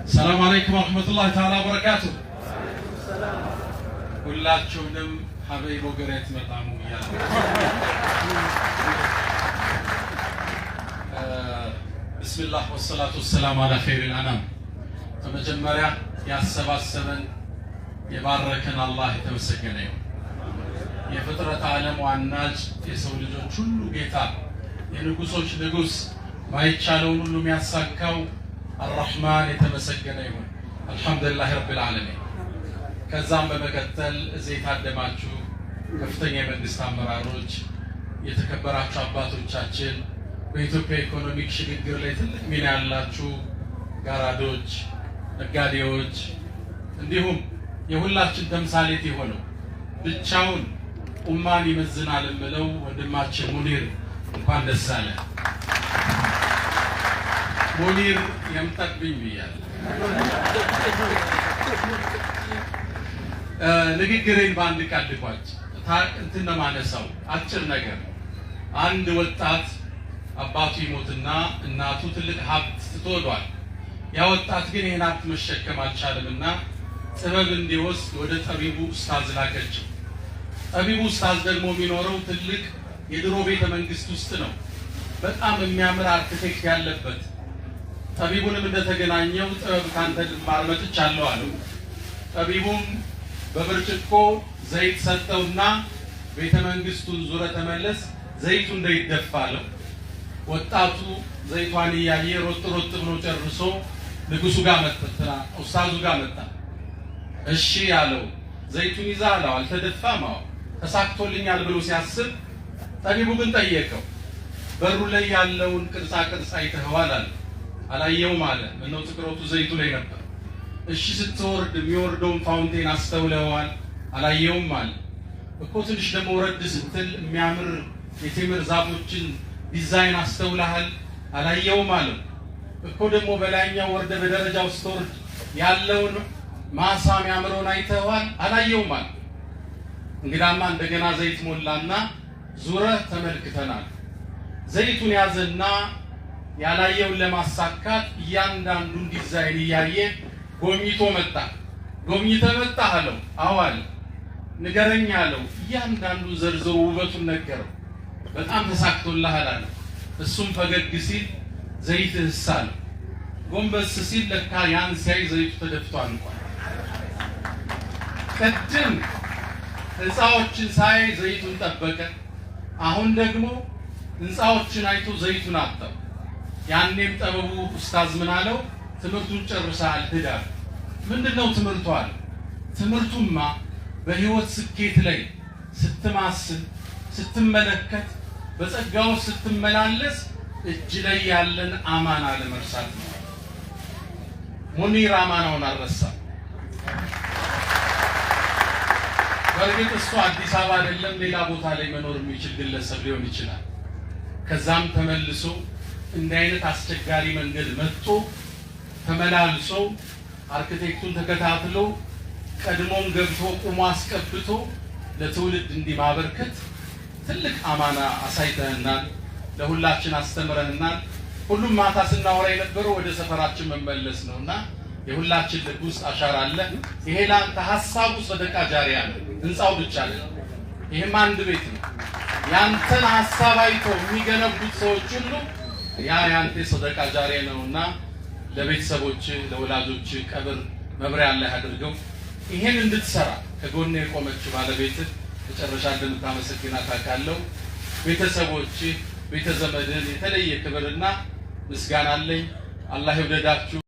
السلام عليكم ورحمة الله تعالى وبركاته. ሁላችሁንም ሀበይቦ ገሬት መጣሙ ይላል። ቢስሚላህ ወሰላቱ ወሰላሙ አላ ኸይሪል አናም። በመጀመሪያ ያሰባሰበን የባረከን አላህ የተመሰገነ ይሁን። የፍጥረት ዓለም ዋናጅ የሰው ልጆች ሁሉ ጌታ የንጉሶች ንጉስ ማይቻለውን ሁሉ የሚያሳካው الرحمن የተመሰገነ ይሁን። አልহামዱሊላህ ረቢል ዓለሚን። ከዛም በመከተል እዚህ ታደማችሁ ከፍተኛ የመንግስት አመራሮች፣ የተከበራችሁ አባቶቻችን፣ በኢትዮጵያ ኢኮኖሚክ ሽግግር ላይ ትልቅ ሚና ያላችሁ ጋራዶች፣ ነጋዴዎች፣ እንዲሁም የሁላችን ተምሳሌት የሆነው ብቻውን ኡማን ይመዝናል ብለው ወንድማችን ሙኒር እንኳን ደስ አለ። ሙኒር የምጠቅብኝ ብያለሁ። ንግግሬን በአንድ ቃል ልቋጭ። እንትን ነው ማነሳው አጭር ነገር። አንድ ወጣት አባቱ ይሞትና እናቱ ትልቅ ሀብት ትቶሏል። ያ ወጣት ግን ይሄን ሀብት መሸከም አልቻለምና ጥበብ እንዲወስድ ወደ ጠቢቡ ኡስታዝ ላከችው። ጠቢቡ ኡስታዝ ደግሞ የሚኖረው ትልቅ የድሮ ቤተ መንግስት ውስጥ ነው። በጣም የሚያምር አርክቴክት ያለበት። ጠቢቡንም እንደተገናኘው ጥበብ ካንተ ልማር መጥቻለሁ አለው። ጠቢቡም በብርጭቆ ዘይት ሰጠውና ቤተ መንግስቱን ዙረ ተመለስ፣ ዘይቱ እንዳይደፋ አለው። ወጣቱ ዘይቷን እያየ ሮጥ ብሎ ጨርሶ ንጉሱ ጋር መጣ፣ ኡስታዙ ጋር መጣ። እሺ ያለው ዘይቱን ይዛ አለው። አልተደፋም፣ ተሳክቶልኛል ብሎ ሲያስብ ጠቢቡ ግን ጠየቀው፣ በሩ ላይ ያለውን ቅርጻ ቅርጽ አይተኸዋል አለ። አላየውም አለ። ምነው ትኩረቱ ዘይቱ ላይ ነበር። እሺ ስትወርድ የሚወርደውን ፋውንቴን አስተውለዋል? አላየውም አለ። እኮ ትንሽ ደግሞ ወረድ ስትል የሚያምር የቴምር ዛፎችን ዲዛይን አስተውለሃል? አላየውም አለ። እኮ ደግሞ በላይኛው ወርደ በደረጃው ስትወርድ ያለውን ማሳ የሚያምረውን አይተኸዋል? አላየውም አለ። እንግዳማ እንደገና ዘይት ሞላና ዙረህ ተመልክተናል። ዘይቱን ያዘና ያላየውን ለማሳካት እያንዳንዱን ዲዛይን እያየ ጎብኝቶ መጣ። ጎብኝተህ መጣህ አለው። አዎ አለ። ንገረኝ አለው። እያንዳንዱ ዘርዝሮ ውበቱን ነገረው። በጣም ተሳክቶልሃል አለ። እሱም ፈገግ ሲል ዘይትህስ አለው። ጎንበስ ሲል ለካ ያን ሲያይ ዘይቱ ተደፍቷል። እንኳን ቅድም ህንፃዎችን ሳይ ዘይቱን ጠበቀ። አሁን ደግሞ ህንፃዎችን አይቶ ዘይቱን አጣው። ያኔም ጠበቡ ኡስታዝ ምን አለው? ትምህርቱን ጨርሰሃል፣ ሂድ። ምንድነው ትምህርቱ አለ። ትምህርቱማ በህይወት ስኬት ላይ ስትማስል፣ ስትመለከት፣ በጸጋው ስትመላለስ እጅ ላይ ያለን አማና ለመርሳት ነው። ሙኒር አማናውን አልረሳም። በእርግጥ እሱ አዲስ አበባ አይደለም ሌላ ቦታ ላይ መኖር የሚችል ግለሰብ ሊሆን ይችላል። ከዛም ተመልሶ እንዲህ አይነት አስቸጋሪ መንገድ መጥቶ ተመላልሶ አርክቴክቱን ተከታትሎ ቀድሞም ገብቶ ቁሞ አስቀብቶ ለትውልድ እንዲማበርከት ትልቅ አማና አሳይተህናል። ለሁላችን አስተምረህናል። ሁሉም ማታ ስናወራ የነበረው ወደ ሰፈራችን መመለስ ነውና የሁላችን ልብ ውስጥ አሻራ አለ። ይሄ ላንተ ሐሳቡ ሰደቃ ጃሪያ ነው። ህንጻው ብቻ አይደለም፣ ይሄም አንድ ቤት ነው። ያንተን ሐሳብ አይተው የሚገነቡት ሰዎች ሁሉ ያ ያንተ ሰደቃ ጃሪያ ነውና ለቤተሰቦች ለወላጆች ቀብር መብሪያ ላይ አድርገው ይሄን እንድትሰራ ከጎኔ የቆመችው ባለቤት መጨረሻ እንደምታመሰግናት አውቃለሁ። ቤተሰቦች ቤተዘመድን የተለየ ክብርና ምስጋና አለኝ። አላህ ይወደዳችሁ።